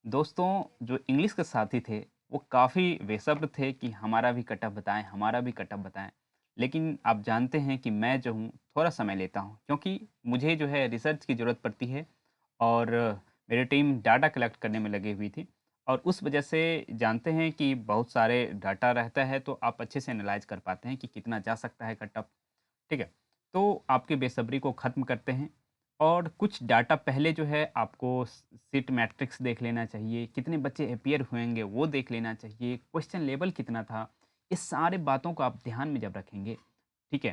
दोस्तों, जो इंग्लिश के साथी थे, वो काफ़ी बेसब्र थे कि हमारा भी कटअप बताएँ, हमारा भी कटअप बताएँ। लेकिन आप जानते हैं कि मैं जो हूँ, थोड़ा समय लेता हूँ क्योंकि मुझे जो है रिसर्च की ज़रूरत पड़ती है और मेरी टीम डाटा कलेक्ट करने में लगी हुई थी। और उस वजह से जानते हैं कि बहुत सारे डाटा रहता है, तो आप अच्छे से एनालाइज़ कर पाते हैं कि कितना जा सकता है कटअप, ठीक है? तो आपकी बेसब्री को ख़त्म करते हैं और कुछ डाटा पहले जो है आपको सीट मैट्रिक्स देख लेना चाहिए, कितने बच्चे अपीयर हुएँगे वो देख लेना चाहिए, क्वेश्चन लेवल कितना था, इस सारे बातों को आप ध्यान में जब रखेंगे, ठीक है?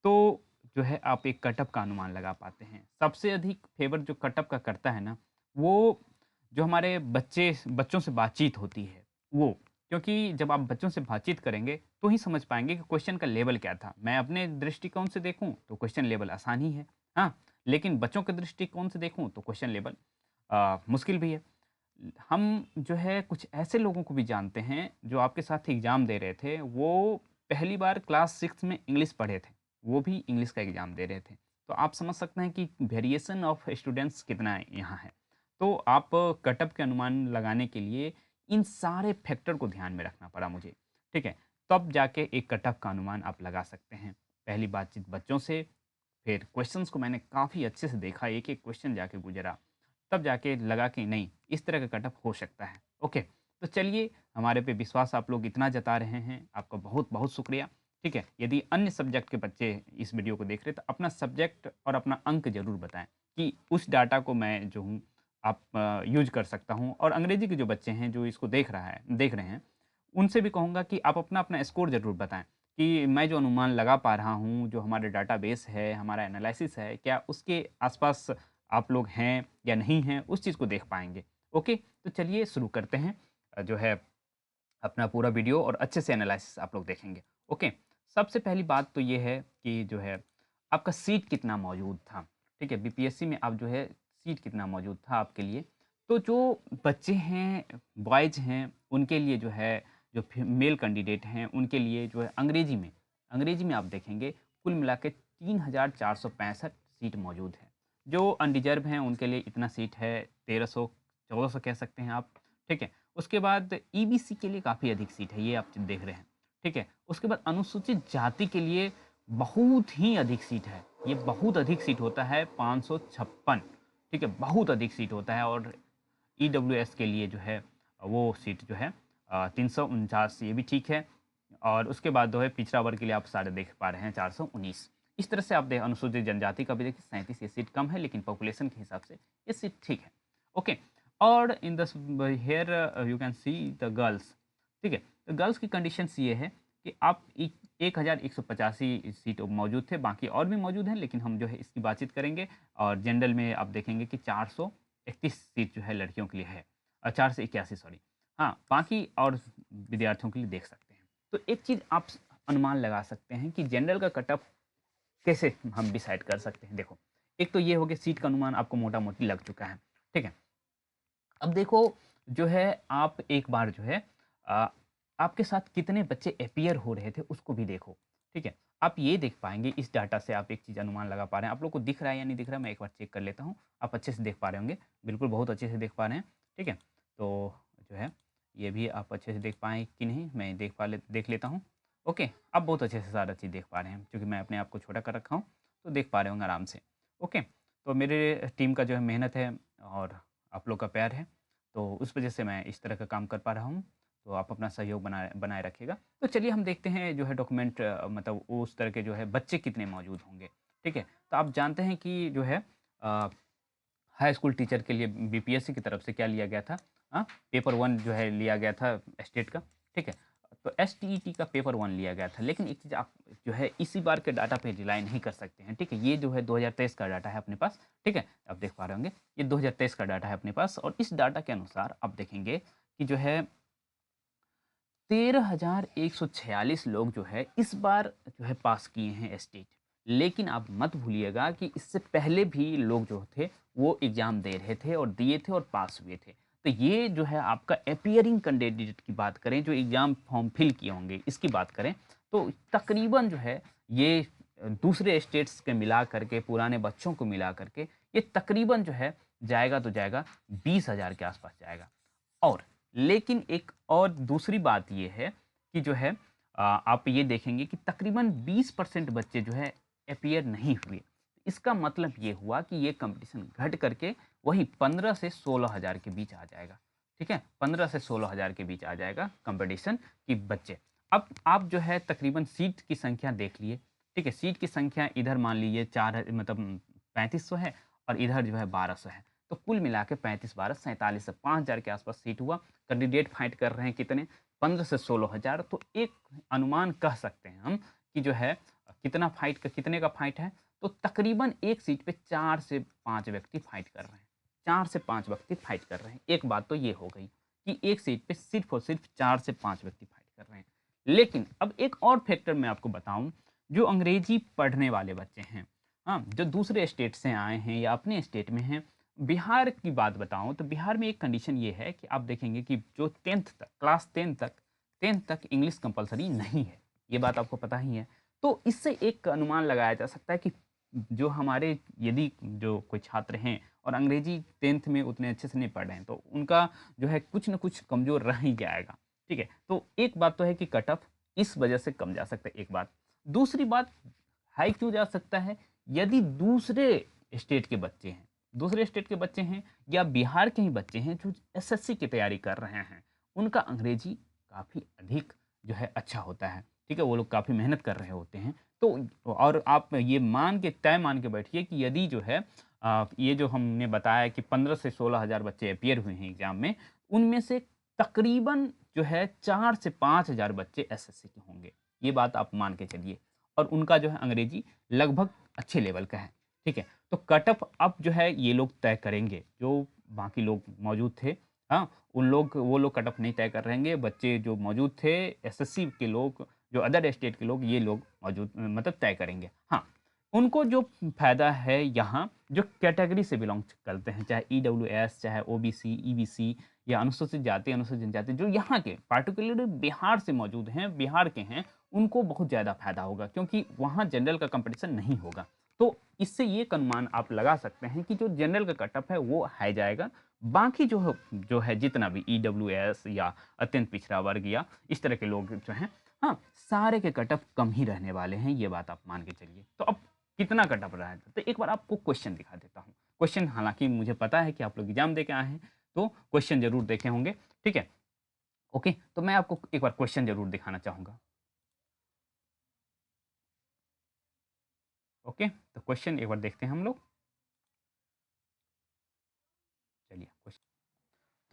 तो जो है आप एक कटअप का अनुमान लगा पाते हैं। सबसे अधिक फ़ेवर जो कटअप का करता है ना, वो जो हमारे बच्चों से बातचीत होती है, वो। क्योंकि जब आप बच्चों से बातचीत करेंगे, तो ही समझ पाएँगे कि क्वेश्चन का लेवल क्या था। मैं अपने दृष्टिकोण से देखूँ, तो क्वेश्चन लेवल आसान ही है। हाँ, लेकिन बच्चों के दृष्टिकोण से देखूँ तो क्वेश्चन लेवल मुश्किल भी है। हम जो है कुछ ऐसे लोगों को भी जानते हैं जो आपके साथ एग्ज़ाम दे रहे थे, वो पहली बार क्लास 6 में इंग्लिश पढ़े थे, वो भी इंग्लिश का एग्ज़ाम दे रहे थे। तो आप समझ सकते हैं कि वेरिएशन ऑफ स्टूडेंट्स कितना है यहाँ है। तो आप कटअप के अनुमान लगाने के लिए इन सारे फैक्टर को ध्यान में रखना पड़ा मुझे, ठीक है? तब जाके एक कटअप का अनुमान आप लगा सकते हैं। पहली बातचीत बच्चों से, फिर क्वेश्चंस को मैंने काफ़ी अच्छे से देखा, एक-एक क्वेश्चन जाके गुज़रा, तब जाके लगा कि नहीं, इस तरह का कटअप हो सकता है। ओके, तो चलिए हमारे पे विश्वास आप लोग इतना जता रहे हैं, आपका बहुत-बहुत शुक्रिया, ठीक है? यदि अन्य सब्जेक्ट के बच्चे इस वीडियो को देख रहे हैं, तो अपना सब्जेक्ट और अपना अंक ज़रूर बताएँ कि उस डाटा को मैं जो हूँ आप यूज़ कर सकता हूँ और अंग्रेजी के जो बच्चे हैं, जो इसको देख रहे हैं, उनसे भी कहूँगा कि आप अपना-अपना स्कोर ज़रूर बताएँ कि मैं जो अनुमान लगा पा रहा हूँ, जो हमारे डाटाबेस है, हमारा एनालिसिस है, क्या उसके आस-पास आप लोग हैं या नहीं हैं, उस चीज़ को देख पाएँगे। ओके, तो चलिए शुरू करते हैं जो है अपना पूरा वीडियो और अच्छे से एनालिसिस आप लोग देखेंगे। ओके, सबसे पहली बात तो ये है कि जो है आपका सीट कितना मौजूद था, ठीक है? बीपीएससी में आप जो है सीट कितना मौजूद था आपके लिए। तो जो बच्चे हैं, बॉयज़ हैं, उनके लिए जो है जो मेल कैंडिडेट हैं, उनके लिए जो है अंग्रेजी में आप देखेंगे कुल मिला के 3465 सीट मौजूद है। जो अनरिज़र्व हैं उनके लिए इतना सीट है 1300 1400 कह सकते हैं आप, ठीक है? उसके बाद ईबीसी के लिए काफ़ी अधिक सीट है, ये आप देख रहे हैं, ठीक है? उसके बाद अनुसूचित जाति के लिए बहुत ही अधिक सीट है, ये बहुत अधिक सीट होता है 556, ठीक है? बहुत अधिक सीट होता है और ईडब्ल्यूएस के लिए जो है वो सीट जो है 349, ये भी ठीक है। और उसके बाद जो है पिछड़ा वर्ग के लिए आप सारे देख पा रहे हैं 419। इस तरह से आप अनुसूचित जनजाति का भी देखिए 37, ये सीट कम है लेकिन पॉपुलेशन के हिसाब से ये सीट ठीक है। ओके, और in the here you can see the girls, ठीक है? तो गर्ल्स की कंडीशंस ये है कि आप 1185 सीट मौजूद थे, बाकी और भी मौजूद हैं लेकिन हम जो है इसकी बातचीत करेंगे। और जनरल में आप देखेंगे कि 431 सीट जो है लड़कियों के लिए है, 481 सॉरी। हाँ, बाकी और विद्यार्थियों के लिए देख सकते हैं। तो एक चीज़ आप अनुमान लगा सकते हैं कि जनरल का कट ऑफ कैसे हम डिसाइड कर सकते हैं। देखो, एक तो ये हो गया सीट का अनुमान आपको मोटा-मोटी लग चुका है, ठीक है? अब देखो जो है आप एक बार जो है अ, आपके साथ कितने बच्चे अपीयर हो रहे थे उसको भी देखो, ठीक है? आप ये देख पाएँगे इस डाटा से आप एक चीज़ अनुमान लगा पा रहे हैं। आप लोग को दिख रहा है या नहीं दिख रहा है मैं एक बार चेक कर लेता हूँ। आप अच्छे से देख पा रहे होंगे, बिल्कुल बहुत अच्छे से देख पा रहे हैं, ठीक है? तो जो है ये भी आप अच्छे से देख पाएँ कि नहीं मैं देख लेता हूँ। ओके, आप बहुत अच्छे से सारा चीज़ देख पा रहे हैं क्योंकि मैं अपने आप को छोटा कर रखा हूँ, तो देख पा रहे होंगे आराम से। ओके, तो मेरे टीम का जो है मेहनत है और आप लोग का प्यार है, तो उस वजह से मैं इस तरह का काम कर पा रहा हूँ। तो आप अपना सहयोग बनाए बनाए रखिएगा। तो चलिए हम देखते हैं जो है डॉक्यूमेंट मतलब उस तरह के जो है बच्चे कितने मौजूद होंगे, ठीक है? तो आप जानते हैं कि जो है अ, हाई स्कूल टीचर के लिए बीपीएससी की तरफ से क्या लिया गया था? पेपर 1 जो है लिया गया था स्टेट का, ठीक है? तो एसटीईटी का पेपर 1 लिया गया था। लेकिन एक चीज़ आप जो है इसी बार के डाटा पे रिलाय नहीं कर सकते हैं, ठीक है? ये जो है 2023 का डाटा है अपने पास, ठीक है? आप देख पा रहे होंगे, ये 2023 का डाटा है अपने पास और इस डाटा के अनुसार आप देखेंगे कि जो है 13,146 लोग जो है इस बार जो है पास किए हैं स्टेट। लेकिन आप मत भूलिएगा कि इससे पहले भी लोग जो थे वो एग्ज़ाम दे रहे थे और दिए थे और पास हुए थे। तो ये जो है आपका अपीयरिंग कैंडिडेट की बात करें जो एग्ज़ाम फॉर्म फिल किए होंगे इसकी बात करें तो तकरीबन जो है ये दूसरे स्टेट्स के मिला करके पुराने बच्चों को मिला करके ये तकरीबन जो है जाएगा तो जाएगा 20,000 के आस-पास जाएगा। और लेकिन एक और दूसरी बात ये है कि जो है आप ये देखेंगे कि तकरीबन 20% बच्चे जो है अपीयर नहीं हुए। इसका मतलब ये हुआ कि ये कंपटीशन घट करके वही 15 से 16,000 के बीच आ जाएगा। ठीक है? 15 से 16,000 के बीच आ जाएगा कंपटीशन कि बच्चे। अब आप जो है तकरीबन सीट की संख्या देख लिए, ठीक है? सीट की संख्या इधर मान लीजिए 4 मतलब 3500 है और इधर जो है 1200 है। तो कुल मिला के 35, 12, 47 से 5,000 के आसपास सीट हुआ। कैंडिडेट फाइट कर रहे हैं कितने? 15 से 16,000। तो एक अनुमान कह सकते हैं हम कि जो है कितना फाइट का कितने का फाइट है? तो तकरीबन एक सीट पे 4 से 5 व्यक्ति फाइट कर रहे हैं। 4 से 5 व्यक्ति फाइट कर रहे हैं। एक बात तो ये हो गई कि एक सीट पे सिर्फ़ और सिर्फ़ 4 से 5 व्यक्ति फाइट कर रहे हैं। लेकिन अब एक और फैक्टर मैं आपको बताऊँ, जो अंग्रेजी पढ़ने वाले बच्चे हैं, हाँ, जो दूसरे स्टेट से आए हैं या अपने स्टेट में हैं, बिहार की बात बताऊँ तो बिहार में एक कंडीशन ये है कि आप देखेंगे कि जो 10th तक क्लास 10 तक इंग्लिश कंपल्सरी नहीं है। ये बात आपको पता ही है। तो इससे एक अनुमान लगाया जा सकता है कि जो हमारे यदि जो कोई छात्र हैं और अंग्रेजी 10th में उतने अच्छे से नहीं पढ़ रहे हैं, तो उनका जो है कुछ न कुछ कमज़ोर रह ही जाएगा। ठीक है? तो एक बात तो है कि कट ऑफ इस वजह से कम जा सकता है, एक बात। दूसरी बात, हाई क्यों जा सकता है? यदि दूसरे स्टेट के बच्चे हैं या बिहार के ही बच्चे हैं जो एसएससी की तैयारी कर रहे हैं, उनका अंग्रेजी काफ़ी अधिक जो है अच्छा होता है। ठीक है? वो लोग काफ़ी मेहनत कर रहे होते हैं। तो और आप ये तय मान के बैठिए कि यदि जो है ये जो हमने बताया कि 15 से 16,000 बच्चे अपीयर हुए हैं एग्ज़ाम में, उनमें से तकरीबन जो है 4 से 5,000 बच्चे एसएससी के होंगे। ये बात आप मान के चलिए और उनका जो है अंग्रेजी लगभग अच्छे लेवल का है। ठीक है? तो कट ऑफ अब जो है ये लोग तय करेंगे, जो बाकी लोग मौजूद थे, हाँ, वो लोग कट ऑफ नहीं तय कर रहेंगे, बच्चे जो मौजूद थे एसएससी के लोग, जो अदर स्टेट के लोग, ये लोग मौजूद मतलब तय करेंगे। हाँ, उनको जो फ़ायदा है यहाँ, जो कैटेगरी से बिलॉन्ग करते हैं, चाहे ईडब्ल्यूएस, चाहे ओबीसी, ईबीसी या अनुसूचित जाति, अनुसूचित जनजाति, जो यहाँ के पार्टिकुलरली बिहार से मौजूद हैं, बिहार के हैं, उनको बहुत ज़्यादा फ़ायदा होगा क्योंकि वहाँ जनरल का कॉम्पिटिशन नहीं होगा। तो इससे ये एक अनुमान आप लगा सकते हैं कि जो जनरल का कट ऑफ है वो हाई जाएगा। बाकी जो है जितना भी ईडब्ल्यूएस या अत्यंत पिछड़ा वर्ग या इस तरह के लोग जो हैं, हाँ, सारे के कट ऑफ कम ही रहने वाले हैं, ये बात आप मान के चलिए। तो अब कितना कट ऑफ रहा है? तो एक बार आपको क्वेश्चन दिखा देता हूँ। क्वेश्चन हालाँकि मुझे पता है कि आप लोग एग्ज़ाम दे के आए हैं, तो क्वेश्चन ज़रूर देखे होंगे, ठीक है? ओके, तो मैं आपको एक बार क्वेश्चन ज़रूर दिखाना चाहूँगा। ओके, तो क्वेश्चन एक बार देखते हैं हम लोग। चलिए क्वेश्चन,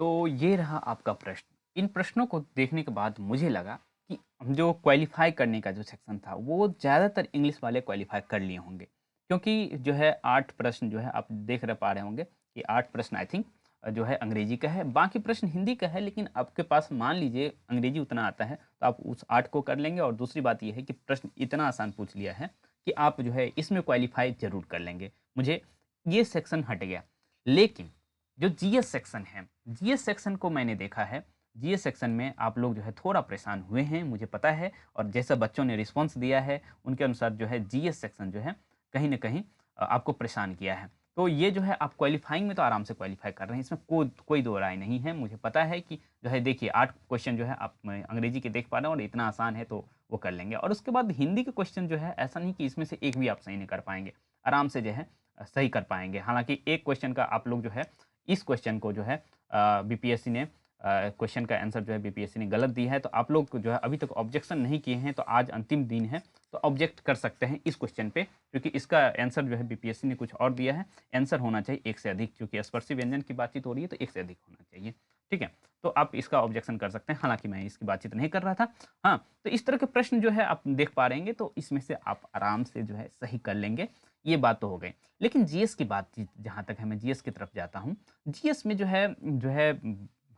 तो ये रहा आपका प्रश्न। इन प्रश्नों को देखने के बाद मुझे लगा कि हम जो क्वालीफ़ाई करने का जो सेक्शन था, वो ज़्यादातर इंग्लिश वाले क्वालीफ़ाई कर लिए होंगे। क्योंकि जो है 8 प्रश्न जो है आप देख र पा रहे होंगे कि 8 प्रश्न आई थिंक जो है अंग्रेजी का है, बाकी प्रश्न हिंदी का है, लेकिन आपके पास मान लीजिए अंग्रेजी उतना आता है, तो आप उस 8 को कर लेंगे और दूसरी बात ये है कि प्रश्न इतना आसान पूछ लिया है कि आप जो है इसमें क्वालीफ़ाई ज़रूर कर लेंगे। मुझे ये सेक्शन हट गया। लेकिन जो जीएस सेक्शन है, जीएस सेक्शन को मैंने देखा है, जीएस सेक्शन में आप लोग जो है थोड़ा परेशान हुए हैं, मुझे पता है, और जैसा बच्चों ने रिस्पॉन्स दिया है, उनके अनुसार जो है जीएस सेक्शन जो है कहीं न कहीं आपको परेशान किया है। तो ये जो है आप क्वालीफाइंग में तो आराम से क्वालीफाई कर रहे हैं, इसमें कोई दो राय नहीं है। मुझे पता है कि जो है देखिए 8 क्वेश्चन जो है आप अंग्रेजी के देख पा रहे हैं और इतना आसान है तो वो कर लेंगे। और उसके बाद हिंदी के क्वेश्चन जो है ऐसा नहीं कि इसमें से एक भी आप सही नहीं कर पाएँगे, आराम से जो है सही कर पाएँगे। हालाँकि एक क्वेश्चन का आप लोग जो है इस क्वेश्चन को जो है बीपीएससी ने क्वेश्चन का आंसर जो है बीपीएससी ने गलत दिया है, तो आप लोग जो है अभी तक ऑब्जेक्शन नहीं किए हैं, तो आज अंतिम दिन है, तो ऑब्जेक्ट कर सकते हैं इस क्वेश्चन पे, क्योंकि इसका आंसर जो है बीपीएससी ने कुछ और दिया है। आंसर होना चाहिए 1 से अधिक, क्योंकि स्पर्शी व्यंजन की बातचीत हो रही है, तो 1 से अधिक होना चाहिए। ठीक है? तो आप इसका ऑब्जेक्शन कर सकते हैं, हालाँकि मैं इसकी बातचीत नहीं कर रहा था। हाँ, तो इस तरह के प्रश्न जो है आप देख पा रहेंगे, तो इसमें से आप आराम से जो है सही कर लेंगे, ये बात तो हो गई। लेकिन जीएस की बातचीत जहाँ तक है, मैं जीएस की तरफ जाता हूँ। जीएस में जो है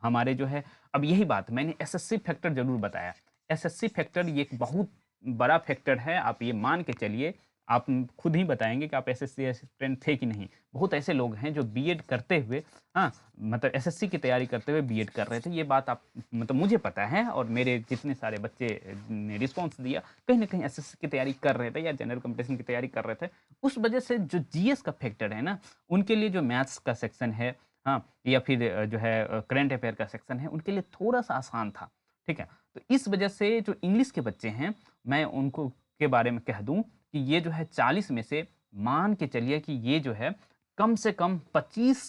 हमारे जो है, अब यही बात मैंने एसएससी फैक्टर ज़रूर बताया। एसएससी फैक्टर ये एक बहुत बड़ा फैक्टर है, आप ये मान के चलिए, आप खुद ही बताएँगे कि आप एसएससी एस्पिरेंट थे कि नहीं। बहुत ऐसे लोग हैं जो बीएड करते हुए, हाँ, मतलब एसएससी की तैयारी करते हुए बीएड कर रहे थे। ये बात आप मतलब मुझे पता है, और मेरे जितने सारे बच्चे ने रिस्पॉन्स दिया, कहीं न कहीं एसएससी की तैयारी कर रहे थे या जनरल कॉम्पिटिशन की तैयारी कर रहे थे। उस वजह से जो जीएस का फैक्टर है ना, उनके लिए जो मैथ्स का सेक्शन है, हाँ, या फिर जो है करंट अफेयर का सेक्शन है, उनके लिए थोड़ा-सा आसान था, ठीक है? तो इस वजह से जो इंग्लिश के बच्चे हैं, मैं उनको के बारे में कह दूँ कि ये जो है 40 में से मान के चलिए कि ये जो है कम से कम 25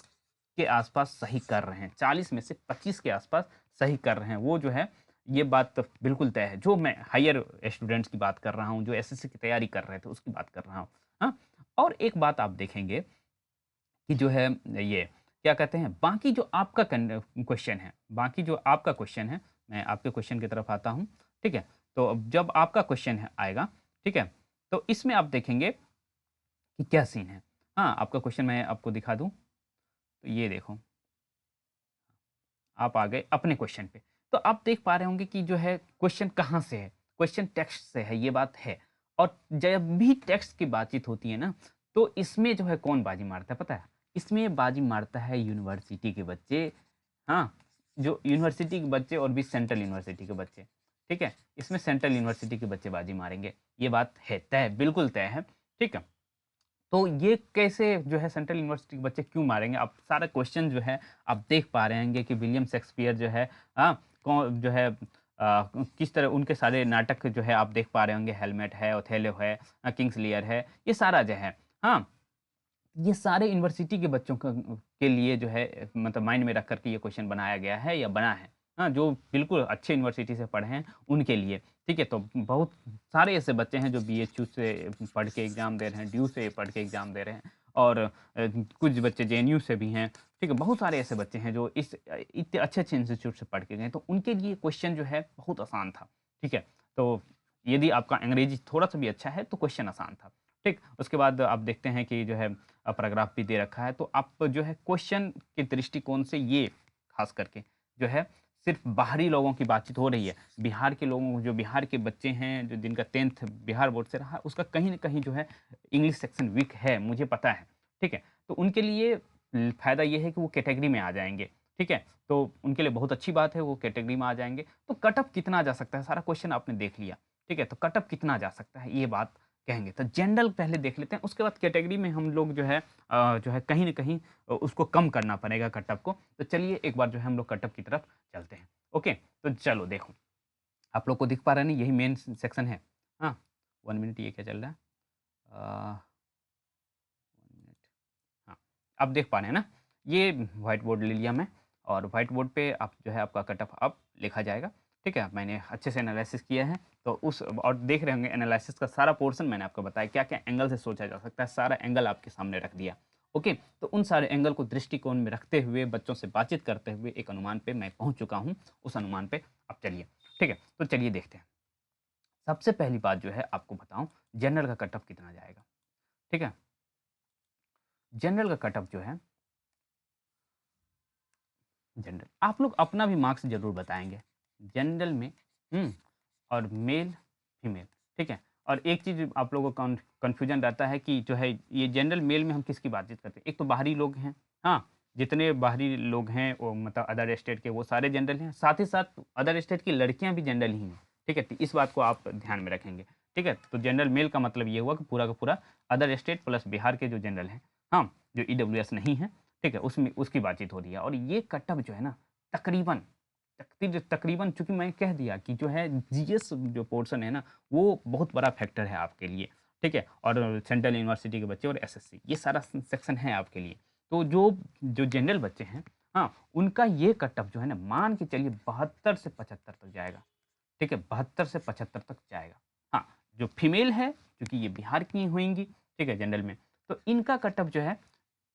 के आसपास सही कर रहे हैं। 40 में से 25 के आसपास सही कर रहे हैं। वो जो है ये बात तो बिल्कुल तय है। जो मैं हायर स्टूडेंट्स की बात कर रहा हूँ, जो एसएससी की तैयारी कर रहे थे, उसकी बात कर रहा हूँ। हाँ? और एक बात आप देखेंगे कि जो है ये क्या कहते हैं, बाकी जो आपका क्वेश्चन है, बाकी जो आपका क्वेश्चन है, मैं आपके क्वेश्चन की तरफ आता हूँ, ठीक है? तो अब जब आपका क्वेश्चन है आएगा, ठीक है? तो इसमें आप देखेंगे कि क्या सीन है। हाँ, आपका क्वेश्चन मैं आपको दिखा दूँ, तो ये देखो, आप आ गए अपने क्वेश्चन पे। तो आप देख पा रहे होंगे कि जो है क्वेश्चन कहाँ से है, क्वेश्चन टेक्स्ट से है, ये बात है। और जब भी टेक्स्ट की बातचीत होती है ना, तो इसमें जो है कौन बाजी मारता है पता है? इसमें बाजी मारता है यूनिवर्सिटी के बच्चे, हाँ, जो यूनिवर्सिटी के बच्चे और भी सेंट्रल यूनिवर्सिटी के बच्चे, ठीक है? इसमें सेंट्रल यूनिवर्सिटी के बच्चे बाजी मारेंगे, ये बात है तय, बिल्कुल तय है, ठीक है? तो ये कैसे जो है सेंट्रल यूनिवर्सिटी के बच्चे क्यों मारेंगे? आप सारा क्वेश्चन जो है आप देख पा रहे होंगे कि विलियम शेक्सपियर जो है कौन जो है किस तरह उनके सारे नाटक जो है आप देख पा रहे होंगे, हैमलेट है, ओथेलो है, किंग्स लियर है, ये सारा जो है, हाँ, ये सारे यूनिवर्सिटी के बच्चों के लिए जो है मतलब माइंड में रख कर के ये क्वेश्चन बनाया गया है या बना है। हाँ, जो बिल्कुल अच्छे यूनिवर्सिटी से पढ़े हैं उनके लिए, ठीक है? तो बहुत सारे ऐसे बच्चे हैं जो बीएचयू से पढ़ के एग्ज़ाम दे रहे हैं, ड्यू से पढ़ के एग्ज़ाम दे रहे हैं और कुछ बच्चे जेएनयू से भी हैं, ठीक है? बहुत सारे ऐसे बच्चे हैं जो इस इतने अच्छे-अच्छे इंस्टीट्यूट से पढ़ के गए हैं, तो उनके लिए क्वेश्चन जो है बहुत आसान था, ठीक है? तो यदि आपका अंग्रेजी थोड़ा-सा भी अच्छा है तो क्वेश्चन आसान था, ठीक? उसके बाद आप देखते हैं कि जो है पैराग्राफ भी दे रखा है, तो आप जो है क्वेश्चन के दृष्टिकोण से ये खास करके जो है सिर्फ़ बाहरी लोगों की बातचीत हो रही है। बिहार के लोगों को जो बिहार के बच्चे हैं, जो जिनका 10th बिहार बोर्ड से रहा, उसका कहीं न कहीं जो है इंग्लिश सेक्शन वीक है, मुझे पता है, ठीक है? तो उनके लिए फ़ायदा ये है कि वो कैटेगरी में आ जाएँगे, ठीक है? तो उनके लिए बहुत अच्छी बात है, वो कैटेगरी में आ जाएँगे। तो कट ऑफ कितना जा सकता है, सारा क्वेश्चन आपने देख लिया, ठीक है? तो कट ऑफ कितना जा सकता है, ये बात कहेंगे। तो जनरल पहले देख लेते हैं, उसके बाद कैटेगरी में हम लोग जो है कहीं न कहीं उसको कम करना पड़ेगा कट ऑफ को। तो चलिए एक बार जो है हम लोग कट ऑफ की तरफ चलते हैं। ओके? तो चलो देखो, आप लोग को दिख पा रहा है ना यही मेन सेक्शन है। हाँ? 1 मिनट ये क्या चल रहा है? 1 मिनट हाँ, आप देख पा रहे हैं ना? ये व्हाइट बोर्ड ले लिया मैं और व्हाइट बोर्ड पे आप जो है आपका कट ऑफ अब लिखा जाएगा। ठीक है? मैंने अच्छे से एनालिसिस किया है, तो उस और देख रहे होंगे एनालिसिस का सारा पोर्शन मैंने आपको बताया, क्या-क्या एंगल से सोचा जा सकता है, सारा एंगल आपके सामने रख दिया। ओके? तो उन सारे एंगल को दृष्टिकोण में रखते हुए, बच्चों से बातचीत करते हुए एक अनुमान पे मैं पहुँच चुका हूँ, उस अनुमान पे अब चलिए। ठीक है? तो चलिए देखते हैं। सबसे पहली बात जो है आपको बताऊँ, जनरल का कट ऑफ कितना जाएगा? ठीक है? जनरल का कट ऑफ जो है जनरल आप लोग अपना भी मार्क्स ज़रूर बताएँगे। जनरल में हुँ, और मेल, फीमेल, ठीक है? और एक चीज़ आप लोगों को कन्फ्यूज़न रहता है कि जो है ये जनरल मेल में हम किसकी बातचीत करते हैं? एक तो बाहरी लोग हैं, हाँ, जितने बाहरी लोग हैं वो मतलब अदर स्टेट के वो सारे जनरल हैं, साथ ही साथ अदर स्टेट की लड़कियाँ भी जनरल ही हैं, ठीक है? तो इस बात को आप ध्यान में रखेंगे, ठीक है? तो जनरल मेल का मतलब ये हुआ कि पूरा का पूरा अदर स्टेट प्लस बिहार के जो जनरल हैं, हाँ, जो ईडब्ल्यूएस नहीं है, ठीक है? उसमें उसकी बातचीत हो रही है और ये कट ऑफ जो है ना तकरीबन तकरीबन चूँकि मैं कह दिया कि जो है जीएस जो पोर्शन है ना, वो बहुत बड़ा फैक्टर है आपके लिए, ठीक है? और सेंट्रल यूनिवर्सिटी के बच्चे और एसएससी ये सारा सेक्शन है आपके लिए। तो जो जनरल बच्चे हैं, हाँ, उनका ये कट ऑफ जो है ना मान के चलिए 72 से 75 तक जाएगा, ठीक है? 72 से 75 तक जाएगा। हाँ, जो फीमेल है, चूँकि ये बिहार की होंगी, ठीक है, जनरल में, तो इनका कट ऑफ जो है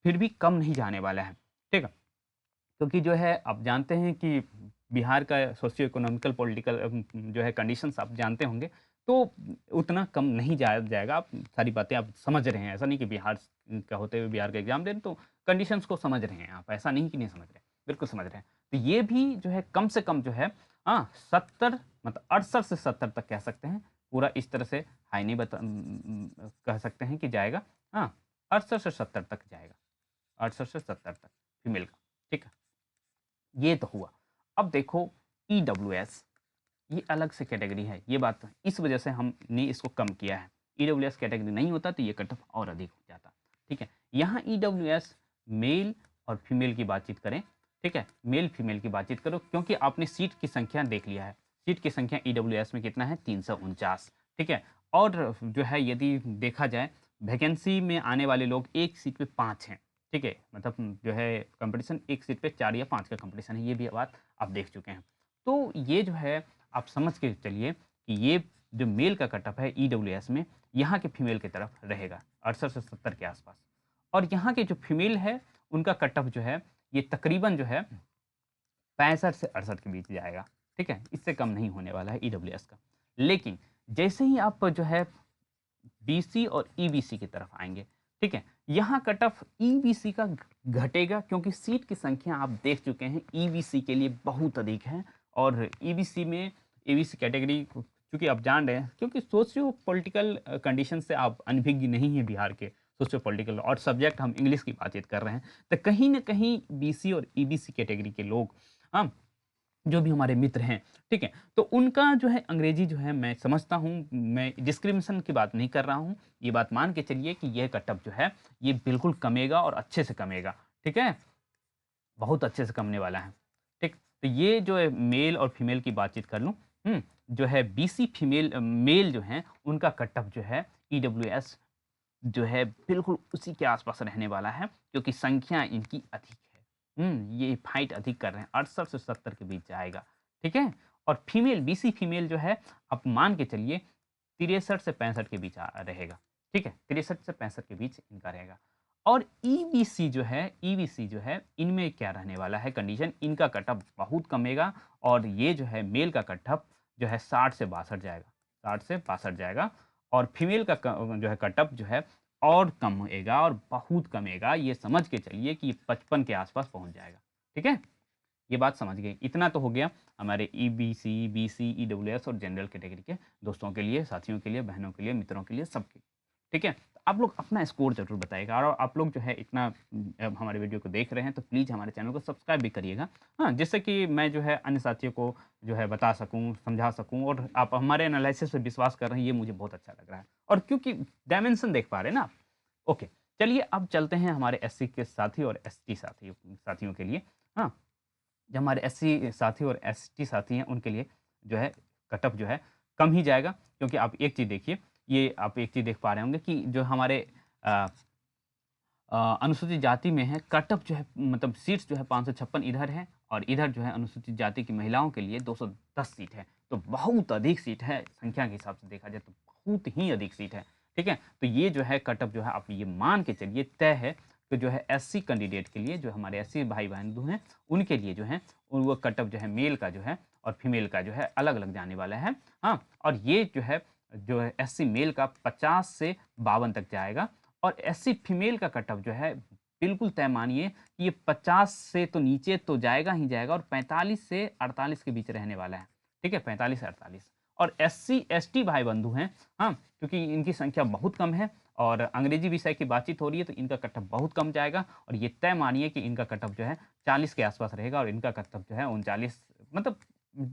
फिर भी कम नहीं जाने वाला है, ठीक है? क्योंकि जो है आप जानते हैं कि बिहार का सोशियो इकोनॉमिकल पॉलिटिकल जो है कंडीशंस आप जानते होंगे, तो उतना कम नहीं जाएगा। आप सारी बातें आप समझ रहे हैं। ऐसा नहीं कि बिहार का होते हुए बिहार का एग्ज़ाम दे रहे हैं, तो कंडीशंस को समझ रहे हैं आप। ऐसा नहीं कि नहीं समझ रहे हैं, बिल्कुल समझ रहे हैं। तो ये भी जो है कम से कम जो है 70 मतलब 68 से 70 तक कह सकते हैं। पूरा इस तरह से हाई नहीं कह सकते हैं कि जाएगा। हाँ, 68 से 70 तक जाएगा। 68 से 70 तक फीमेल का, ठीक है? ये तो हुआ। अब देखो ईडब्ल्यूएस ये अलग से कैटेगरी है, ये बात इस वजह से हमने इसको कम किया है। ईडब्ल्यूएस कैटेगरी नहीं होता तो ये कट ऑफ और अधिक हो जाता, ठीक है? यहाँ ईडब्ल्यूएस मेल और फीमेल की बातचीत करें, ठीक है, मेल फीमेल की बातचीत करो, क्योंकि आपने सीट की संख्या देख लिया है। सीट की संख्या ईडब्ल्यूएस में कितना है, 349, ठीक है। और जो है यदि देखा जाए वैकेंसी में आने वाले लोग एक सीट पे 5 हैं, ठीक है, मतलब जो है कंपटीशन एक सीट पे 4 या 5 का कंपटीशन है, ये भी बात आप देख चुके हैं। तो ये जो है आप समझ के चलिए कि ये जो मेल का कटअप है ईडब्ल्यूएस में, यहाँ के फीमेल की तरफ रहेगा 68 से 70 के आसपास। और यहाँ के जो फीमेल है उनका कटअप जो है ये तकरीबन जो है 65 से 68 के बीच जाएगा, ठीक है, इससे कम नहीं होने वाला है ईडब्ल्यूएस का। लेकिन जैसे ही आप जो है बीसी और ईबीसी की तरफ आएंगे, ठीक है, यहाँ कट ऑफ ईबीसी का घटेगा, क्योंकि सीट की संख्या आप देख चुके हैं ईबीसी के लिए बहुत अधिक है। और ईबीसी में ईबीसी कैटेगरी क्योंकि आप जान रहे हैं, क्योंकि सोशियो पॉलिटिकल कंडीशन से आप अनभिज्ञ नहीं है बिहार के सोशियो पॉलिटिकल, और सब्जेक्ट हम इंग्लिश की बातचीत कर रहे हैं, तो कहीं ना कहीं बीसी और ईबीसी कैटेगरी के लोग, हाँ, जो भी हमारे मित्र हैं, ठीक है, तो उनका जो है अंग्रेजी जो है मैं समझता हूँ, मैं डिस्क्रिमिनेशन की बात नहीं कर रहा हूँ, ये बात मान के चलिए कि यह कटअप जो है ये बिल्कुल कमेगा और अच्छे से कमेगा, ठीक है, बहुत अच्छे से कमने वाला है, ठीक। तो ये जो है मेल और फीमेल की बातचीत कर लूँ, जो है बीसी फीमेल मेल जो हैं उनका कटअप जो है ईडब्ल्यूएस जो है बिल्कुल उसी के आसपास रहने वाला है, क्योंकि संख्या इनकी अधिक है। ये फाइट अधिक कर रहे हैं, 68 से 70 के बीच जाएगा, ठीक है। और फीमेल बीसी फीमेल जो है आप मान के चलिए 63 से 65 के बीच रहेगा, ठीक है, 63 से 65 के बीच इनका रहेगा। और ईबीसी जो है इनमें क्या रहने वाला है कंडीशन, इनका कटअप बहुत कमेगा, और ये जो है मेल का कटअप जो है 60 से 62 जाएगा, 60 से 62 जाएगा। और फीमेल का जो है कटअप जो है और कम होएगा और बहुत कमेगा, ये समझ के चलिए कि 55 के आसपास पहुंच जाएगा, ठीक है। ये बात समझ गए, इतना तो हो गया हमारे ईबीसी, बीसी, ईडब्ल्यूएस और जनरल कैटेगरी के दोस्तों के लिए, साथियों के लिए, बहनों के लिए, मित्रों के लिए, सबके, ठीक है। तो आप लोग अपना स्कोर जरूर बताइएगा, और आप लोग जो है इतना हमारे वीडियो को देख रहे हैं तो प्लीज़ हमारे चैनल को सब्सक्राइब भी करिएगा, हाँ, जिससे कि मैं जो है अन्य साथियों को जो है बता सकूं, समझा सकूं, और आप हमारे एनालिसिस पे विश्वास कर रहे हैं, ये मुझे बहुत अच्छा लग रहा है, और क्योंकि डायमेंशन देख पा रहे हैं ना आप। ओके, चलिए अब चलते हैं हमारे एससी के साथी और एसटी साथियों के लिए, हाँ, जो हमारे एससी साथी और एसटी साथी हैं उनके लिए जो है कटअप जो है कम ही जाएगा, क्योंकि आप एक चीज़ देखिए, ये आप एक चीज़ देख पा रहे होंगे कि जो हमारे अ, अनुसूचित जाति में है कटअप जो है, मतलब सीट्स जो है 556 इधर है, और इधर जो है अनुसूचित जाति की महिलाओं के लिए 210 सीट है, तो बहुत अधिक सीट है, संख्या के हिसाब से देखा जाए तो बहुत ही अधिक सीट है, ठीक है। तो ये जो है कटअप जो है आप ये मान के चलिए तय है, तो जो है एससी कैंडिडेट के लिए, जो हमारे एससी भाई बहन हैं उनके लिए जो है वो कटअप जो है मेल का जो है और फीमेल का जो है अलग अलग जाने वाला है, हाँ। और ये जो है एससी मेल का 50 से 52 तक जाएगा, और एससी फीमेल का कटअप जो है बिल्कुल तय मानिए कि ये 50 से तो नीचे तो जाएगा ही जाएगा, और 45 से 48 के बीच रहने वाला है, ठीक है, 45 से 48। और एससी एसटी भाई बंधु हैं, हाँ, क्योंकि इनकी संख्या बहुत कम है और अंग्रेजी विषय की बातचीत हो रही है, तो इनका कटअप बहुत कम जाएगा, और ये तय मानिए कि इनका कटअप जो है 40 के आसपास रहेगा, और इनका कटअप जो है 39, मतलब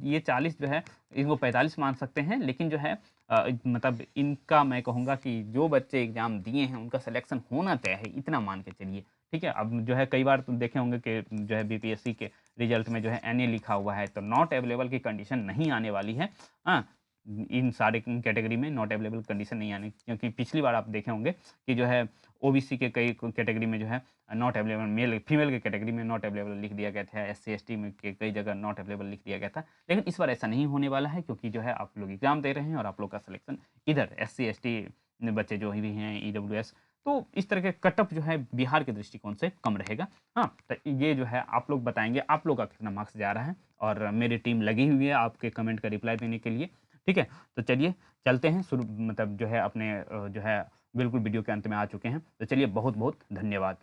ये 40 जो है इनको 45 मान सकते हैं, लेकिन जो है मतलब इनका मैं कहूँगा कि जो बच्चे एग्ज़ाम दिए हैं उनका सिलेक्शन होना तय है, इतना मान के चलिए, ठीक है। अब जो है कई बार तो देखे होंगे कि जो है बीपीएससी के रिजल्ट में जो है एनए लिखा हुआ है, तो नॉट अवेलेबल की कंडीशन नहीं आने वाली है, हाँ, इन सारे कैटेगरी में नॉट अवेलेबल कंडीशन नहीं आने, क्योंकि पिछली बार आप देखे होंगे कि जो है ओबीसी के कई कैटेगरी में जो है नॉट अवेलेबल, मेल फीमेल के कैटेगरी में नॉट अवेलेबल लिख दिया गया था, एससी एसटी में के कई जगह नॉट अवेलेबल लिख दिया गया था, लेकिन इस बार ऐसा नहीं होने वाला है, क्योंकि जो है आप लोग एग्जाम दे रहे हैं और आप लोग का सिलेक्शन इधर एससी एसटी बच्चे जो भी हैं ईडब्ल्यूएस, तो इस तरह के कटअप जो है बिहार के दृष्टिकोण से कम रहेगा, हाँ। तो ये जो है आप लोग बताएंगे आप लोग का कितना मार्क्स जा रहा है, और मेरी टीम लगी हुई है आपके कमेंट का रिप्लाई देने के लिए, ठीक है। तो चलिए चलते हैं शुरू, मतलब जो है अपने जो है बिल्कुल वीडियो के अंत में आ चुके हैं, तो चलिए बहुत बहुत धन्यवाद,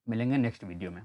मिलेंगे नेक्स्ट वीडियो में।